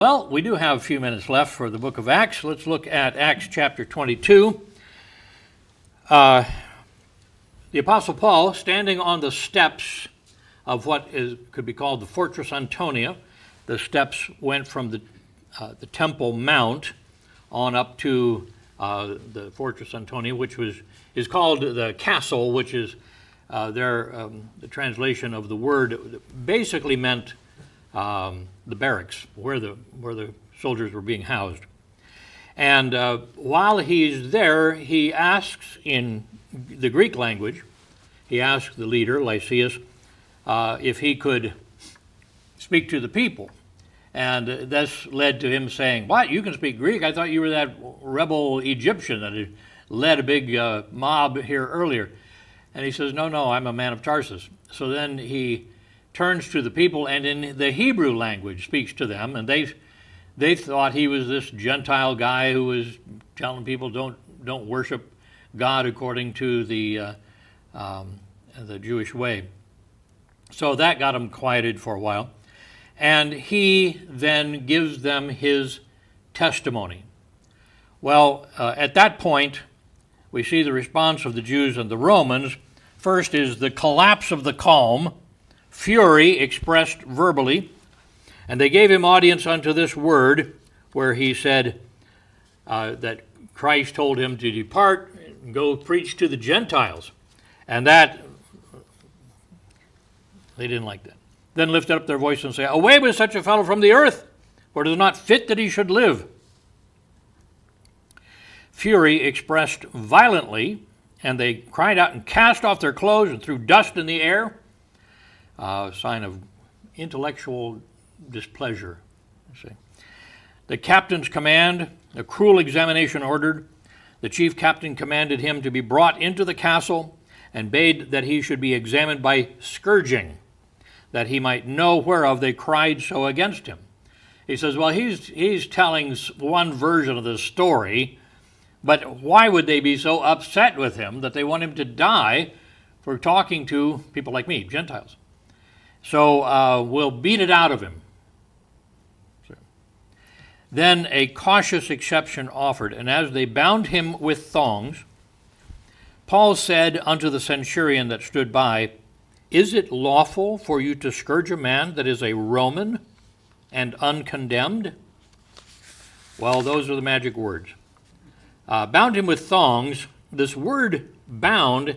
Well, we do have a few minutes left for the book of Acts. Let's look at Acts chapter 22. The Apostle Paul, standing on the steps of what could be called the Fortress Antonia. The steps went from the Temple Mount on up to the Fortress Antonia, which is called the castle, which is the translation of the word basically meant the barracks where the soldiers were being housed. And while he's there, he asks in the Greek language, he asks the leader, Lysias, if he could speak to the people. And this led to him saying, "What, you can speak Greek? I thought you were that rebel Egyptian that had led a big mob here earlier." And he says, no, I'm a man of Tarsus. So then he turns to the people and in the Hebrew language speaks to them, and they thought he was this Gentile guy who was telling people don't worship God according to the Jewish way. So that got him quieted for a while, and he then gives them his testimony. Well, at that point, we see the response of the Jews and the Romans. First is the collapse of the calm, fury expressed verbally, and they gave him audience unto this word, where he said that Christ told him to depart and go preach to the Gentiles. And that, they didn't like that. Then lifted up their voice and say, "Away with such a fellow from the earth, for it is not fit that he should live." Fury expressed violently, and they cried out and cast off their clothes and threw dust in the air, a sign of intellectual displeasure. You see. The captain's command, a cruel examination ordered. The chief captain commanded him to be brought into the castle and bade that he should be examined by scourging, that he might know whereof they cried so against him. He says, well, he's telling one version of the story, but why would they be so upset with him that they want him to die for talking to people like me, Gentiles? So we'll beat it out of him. Then a cautious exception offered, and as they bound him with thongs, Paul said unto the centurion that stood by, "Is it lawful for you to scourge a man that is a Roman and uncondemned?" Well, those are the magic words. Bound him with thongs. This word bound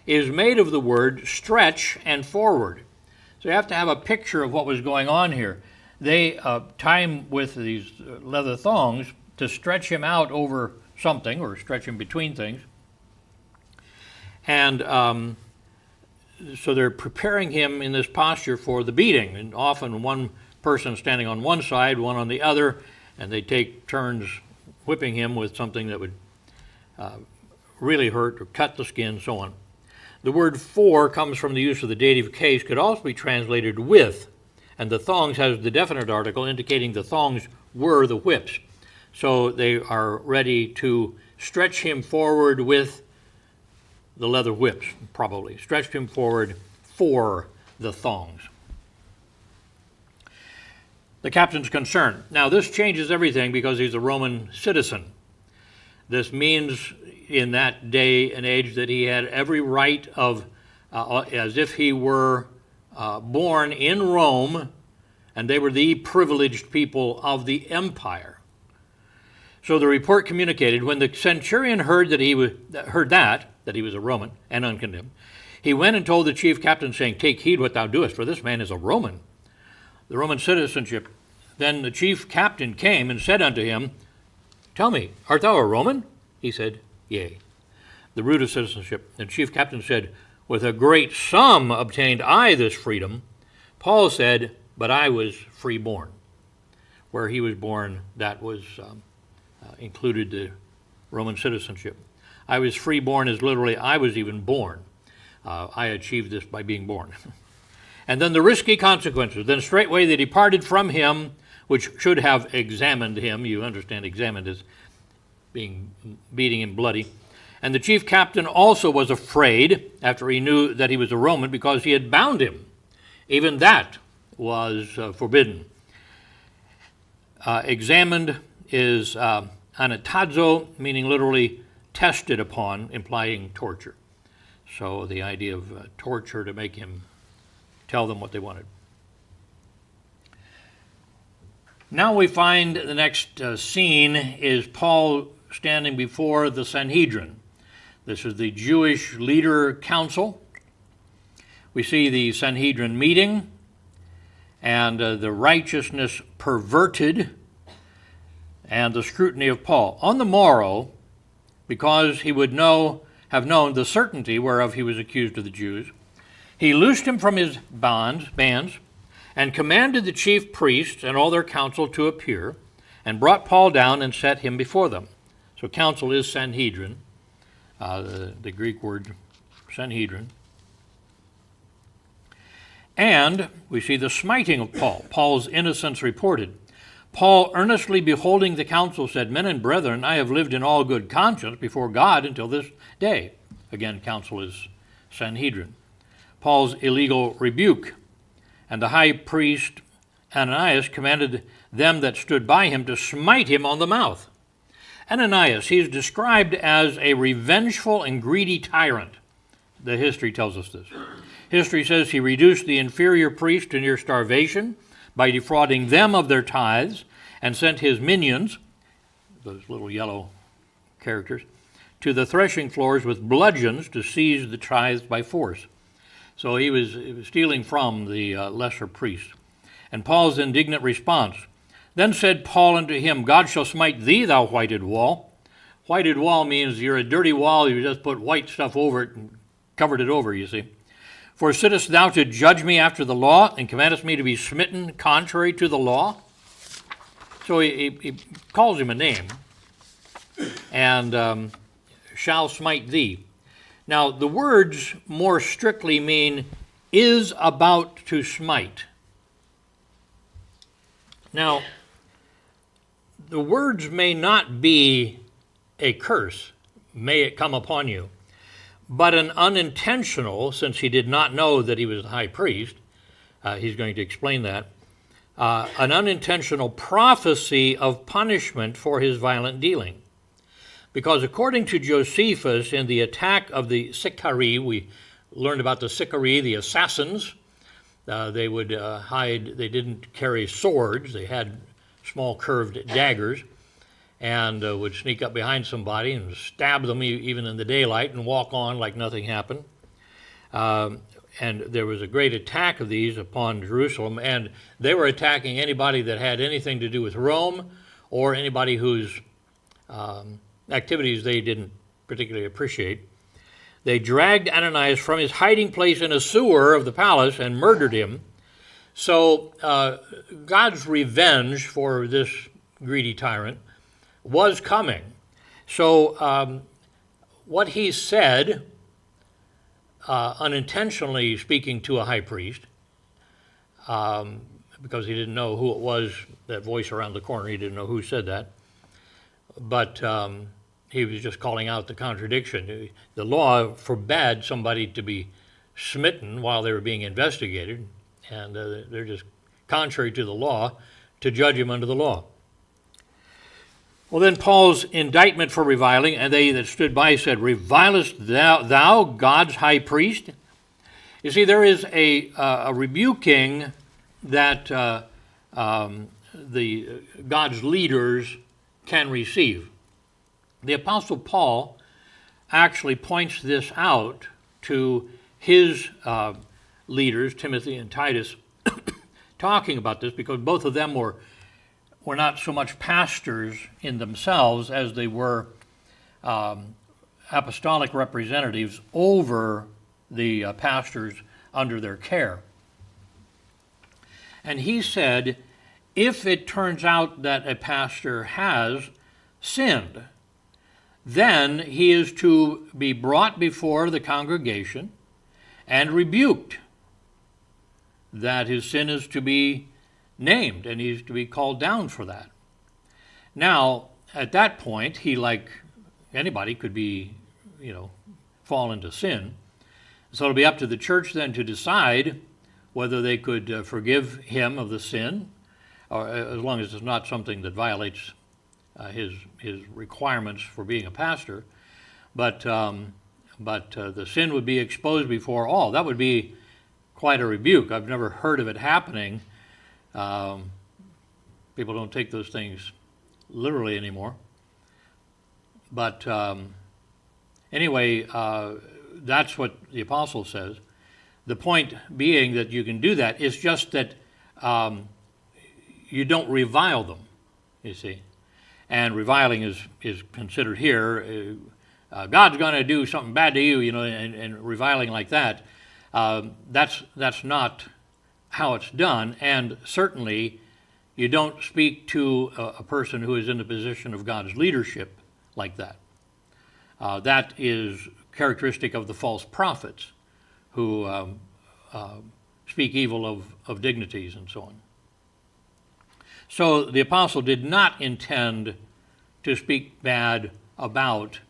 is made of the word stretch and forward. So you have to have a picture of what was going on here. They tie him with these leather thongs to stretch him out over something or stretch him between things. And so they're preparing him in this posture for the beating. And often one person standing on one side, one on the other, and they take turns whipping him with something that would really hurt or cut the skin, so on. The word "for" comes from the use of the dative case, could also be translated "with," and the thongs has the definite article indicating the thongs were the whips. So they are ready to stretch him forward with the leather whips, probably. Stretched him forward for the thongs. The captain's concerned. Now this changes everything because he's a Roman citizen. This means in that day and age that he had every right of, as if he were born in Rome, and they were the privileged people of the empire. So the report communicated, when the centurion heard that he was a Roman and uncondemned, he went and told the chief captain, saying, "Take heed what thou doest, for this man is a Roman." The Roman citizenship. Then the chief captain came and said unto him, "Tell me, art thou a Roman?" He said, "Yea." The root of citizenship. The chief captain said, "With a great sum obtained I this freedom." Paul said, "But I was freeborn." Where he was born, that was included the Roman citizenship. I was freeborn is literally, I was even born. I achieved this by being born. And then the risky consequences. Then straightway they departed from him, which should have examined him. You understand, examined as beating him bloody. And the chief captain also was afraid after he knew that he was a Roman, because he had bound him. Even that was forbidden. Examined is anatazo, meaning literally tested upon, implying torture. So the idea of torture to make him tell them what they wanted. Now we find the next scene is Paul standing before the Sanhedrin. This is the Jewish leader council. We see the Sanhedrin meeting and the righteousness perverted and the scrutiny of Paul. On the morrow, because he would have known the certainty whereof he was accused of the Jews, he loosed him from his bands, and commanded the chief priests and all their council to appear, and brought Paul down and set him before them. So council is Sanhedrin, the Greek word Sanhedrin. And we see the smiting of Paul, Paul's innocence reported. Paul, earnestly beholding the council, said, Men and brethren, I have lived in all good conscience before God until this day. Again, council is Sanhedrin. Paul's illegal rebuke. And the high priest Ananias commanded them that stood by him to smite him on the mouth. Ananias, he is described as a revengeful and greedy tyrant. The history tells us this. History says he reduced the inferior priests to near starvation by defrauding them of their tithes, and sent his minions, those little yellow characters, to the threshing floors with bludgeons to seize the tithes by force. So he was stealing from the lesser priests. And Paul's indignant response, Then said Paul unto him, God shall smite thee, thou whited wall. Whited wall means you're a dirty wall, you just put white stuff over it and covered it over, you see. For sittest thou to judge me after the law, and commandest me to be smitten contrary to the law? So he calls him a name, and shall smite thee. Now, the words more strictly mean is about to smite. Now, the words may not be a curse, may it come upon you, but an unintentional, since he did not know that he was the high priest, he's going to explain that, an unintentional prophecy of punishment for his violent dealing. Because according to Josephus, in the attack of the Sicarii, we learned about the Sicarii, the assassins. They would hide, they didn't carry swords, they had small curved daggers, and would sneak up behind somebody and stab them even in the daylight and walk on like nothing happened. And there was a great attack of these upon Jerusalem, and they were attacking anybody that had anything to do with Rome or anybody whose activities they didn't particularly appreciate. They dragged Ananias from his hiding place in a sewer of the palace and murdered him. So God's revenge for this greedy tyrant was coming. So what he said, unintentionally speaking to a high priest, because he didn't know who it was, that voice around the corner, he didn't know who said that, but he was just calling out the contradiction. The law forbade somebody to be smitten while they were being investigated, and they're just contrary to the law to judge him under the law. Well, then Paul's indictment for reviling, and they that stood by said, Revilest thou God's high priest? You see, there is a rebuking that the God's leaders can receive. The Apostle Paul actually points this out to his leaders, Timothy and Titus, talking about this, because both of them were not so much pastors in themselves as they were apostolic representatives over the pastors under their care. And he said, if it turns out that a pastor has sinned, then he is to be brought before the congregation and rebuked, that his sin is to be named and he's to be called down for that. Now, at that point, he, like anybody, could be, fall into sin. So it'll be up to the church then to decide whether they could forgive him of the sin, or as long as it's not something that violates his requirements for being a pastor. But the sin would be exposed before all. That would be quite a rebuke. I've never heard of it happening. People don't take those things literally anymore. But anyway, that's what the apostle says. The point being that you can do that is just that you don't revile them, you see. And reviling is considered here. God's going to do something bad to you, and reviling like that. That's not how it's done. And certainly you don't speak to a person who is in the position of God's leadership like that. That is characteristic of the false prophets who speak evil of dignities and so on. So the apostle did not intend to speak bad about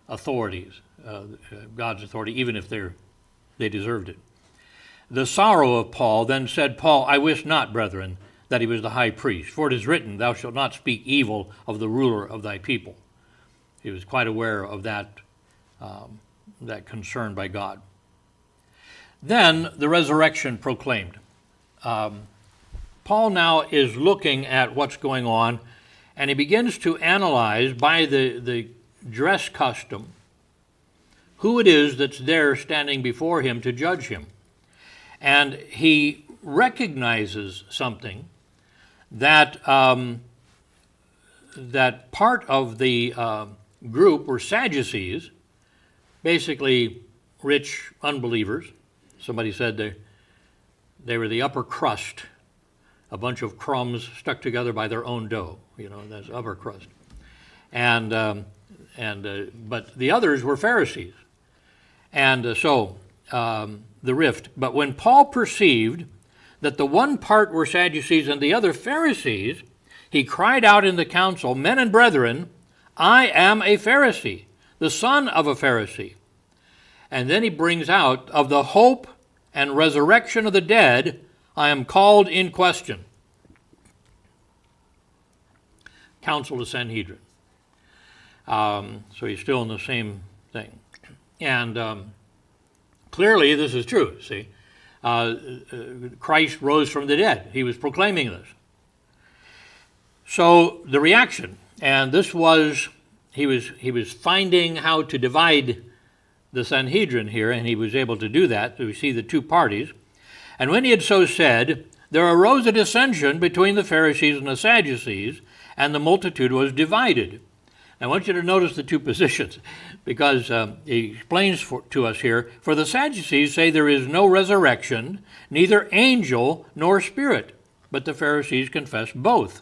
authorities, God's authority, even if they deserved it. The sorrow of Paul then said, Paul, I wish not, brethren, that he was the high priest, for it is written, thou shalt not speak evil of the ruler of thy people. He was quite aware of that concern by God. Then the resurrection proclaimed. Paul now is looking at what's going on, and he begins to analyze by the dress custom who it is that's there standing before him to judge him. And he recognizes something that that part of the group were Sadducees, basically rich unbelievers. Somebody said they were the upper crust, a bunch of crumbs stuck together by their own dough. That's upper crust. But the others were Pharisees. And so the rift. But when Paul perceived that the one part were Sadducees and the other Pharisees, he cried out in the council, men and brethren, I am a Pharisee, the son of a Pharisee. And then he brings out, of the hope and resurrection of the dead, I am called in question. Council of Sanhedrin. So he's still in the same thing. And clearly this is true, see. Christ rose from the dead. He was proclaiming this. So the reaction, and this was, he was finding how to divide the Sanhedrin here, and he was able to do that. So we see the two parties. And when he had so said, there arose a dissension between the Pharisees and the Sadducees, and the multitude was divided. I want you to notice the two positions, because he explains to us here, for the Sadducees say there is no resurrection, neither angel nor spirit, but the Pharisees confess both.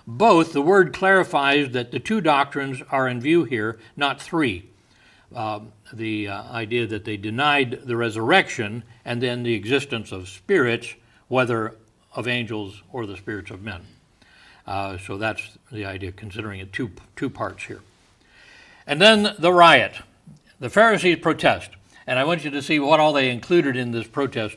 Both, the word clarifies that the two doctrines are in view here, not three. The idea that they denied the resurrection and then the existence of spirits, whether of angels or the spirits of men. So that's the idea, considering it two parts here. And then the riot. The Pharisees protest. And I want you to see what all they included in this protest.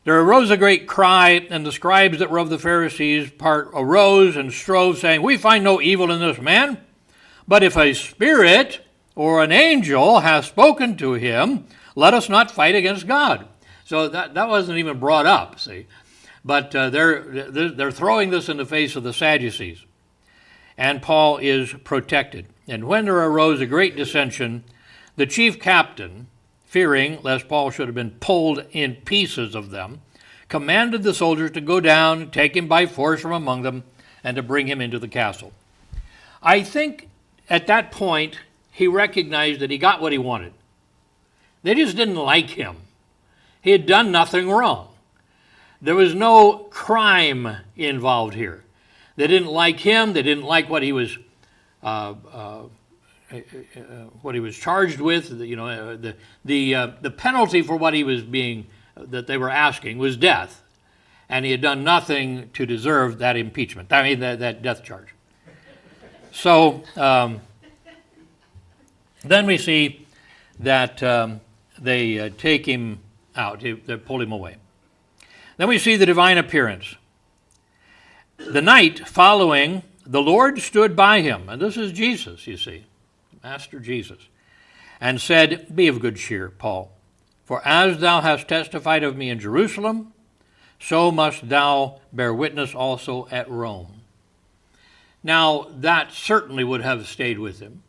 There arose a great cry, and the scribes that were of the Pharisees' part arose and strove, saying, we find no evil in this man, but if a spirit or an angel hath spoken to him, let us not fight against God. So that wasn't even brought up, see. But they're throwing this in the face of the Sadducees. And Paul is protected. And when there arose a great dissension, the chief captain, fearing lest Paul should have been pulled in pieces of them, commanded the soldiers to go down, take him by force from among them, and to bring him into the castle. I think at that point he recognized that he got what he wanted. They just didn't like him. He had done nothing wrong. There was no crime involved here. They didn't like him. They didn't like what he was charged with. The penalty for what he was that they were asking was death, and he had done nothing to deserve that impeachment. I mean that death charge. So then we see that they take him out. They pull him away. Then we see the divine appearance. The night following, the Lord stood by him, and this is Jesus, you see, Master Jesus, and said, Be of good cheer, Paul, for as thou hast testified of me in Jerusalem, so must thou bear witness also at Rome. Now, that certainly would have stayed with him,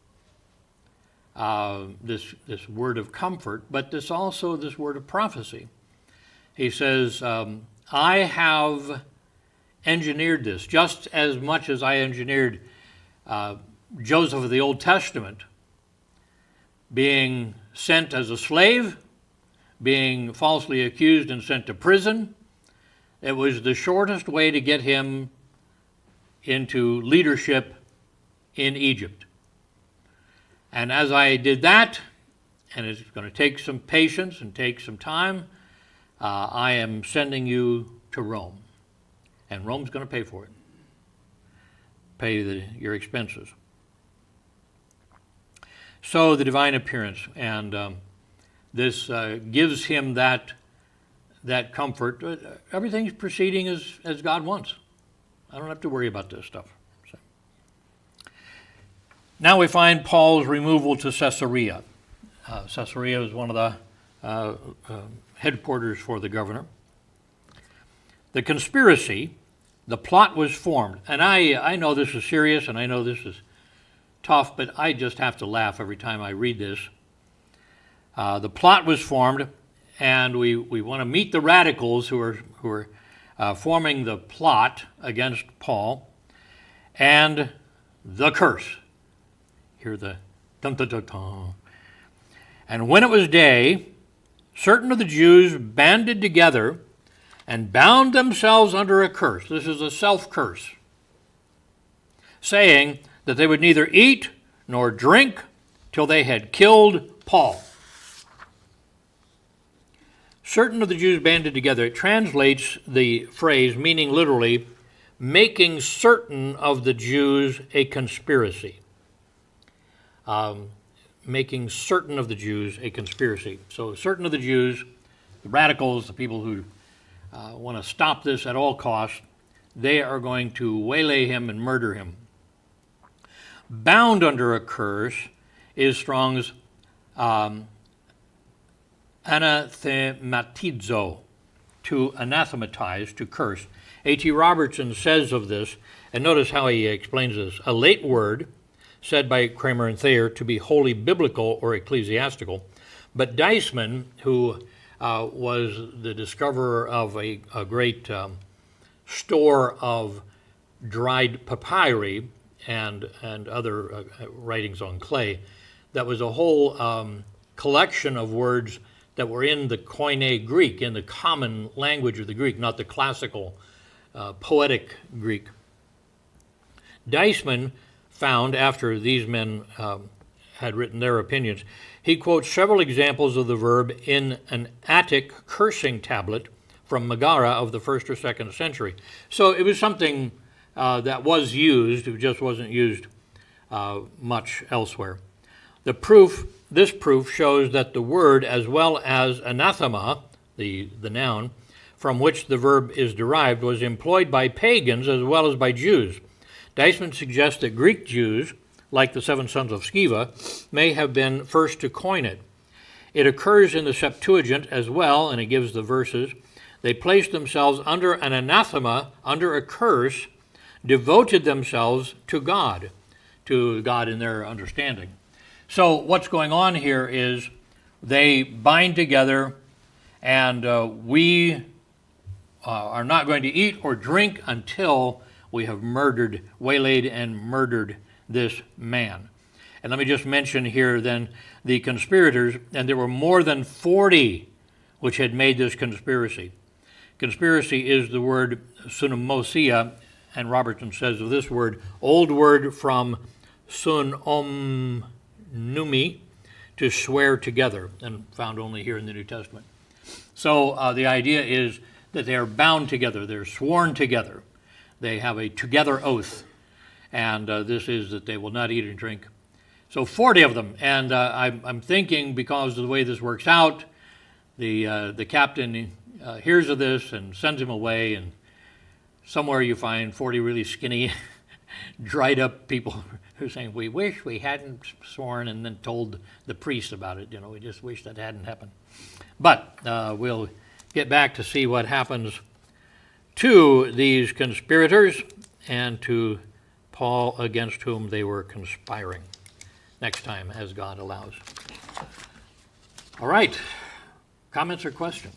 this word of comfort, but this word of prophecy. He says, I have engineered this just as much as I engineered Joseph of the Old Testament being sent as a slave, being falsely accused and sent to prison. It was the shortest way to get him into leadership in Egypt. And as I did that, and it's going to take some patience and take some time, I am sending you to Rome. And Rome's going to pay for it, pay your expenses. So the divine appearance, and this gives him that comfort. Everything's proceeding as God wants. I don't have to worry about this stuff. So. Now we find Paul's removal to Caesarea. Caesarea is one of the headquarters for the governor. The conspiracy, the plot was formed. And I know this is serious, and I know this is tough, but I just have to laugh every time I read this. The plot was formed, and we want to meet the radicals who are forming the plot against Paul, and the curse. Hear the dum-dum-dum-dum. And when it was day, certain of the Jews banded together and bound themselves under a curse. This is a self-curse, saying that they would neither eat nor drink till they had killed Paul. Certain of the Jews banded together. It translates the phrase, meaning literally, making certain of the Jews a conspiracy. Making certain of the Jews a conspiracy. So certain of the Jews, the radicals, the people who want to stop this at all costs, they are going to waylay him and murder him. Bound under a curse is Strong's anathematizo, to anathematize, to curse. A.T. Robertson says of this, and notice how he explains this, a late word said by Kramer and Thayer to be wholly biblical or ecclesiastical, but Deisman, who was the discoverer of a great store of dried papyri and other writings on clay, that was a whole collection of words that were in the Koine Greek, in the common language of the Greek, not the classical poetic Greek. Deisman found, after these men had written their opinions, he quotes several examples of the verb in an Attic cursing tablet from Megara of the 1st or 2nd century. So it was something that was used, it just wasn't used much elsewhere. This proof shows that the word, as well as anathema, the noun, from which the verb is derived, was employed by pagans as well as by Jews. Deisman suggests that Greek Jews, like the 7 sons of Sceva, may have been first to coin it. It occurs in the Septuagint as well, and it gives the verses. They placed themselves under an anathema, under a curse, devoted themselves to God in their understanding. So what's going on here is they bind together, and we are not going to eat or drink until we have waylaid and murdered this man. And let me just mention here then the conspirators, and there were more than 40 which had made this conspiracy. Conspiracy is the word sunomosia, and Robertson says of this word, old word from sunomnumi, to swear together, and found only here in the New Testament. So the idea is that they are bound together, they're sworn together. They have a together oath, and this is that they will not eat and drink. So 40 of them, and I'm thinking, because of the way this works out, the captain hears of this and sends him away, and somewhere you find 40 really skinny, dried up people who are saying, we wish we hadn't sworn and then told the priest about it. We just wish that hadn't happened. But we'll get back to see what happens to these conspirators and to Paul against whom they were conspiring next time, as God allows. All right. Comments or questions?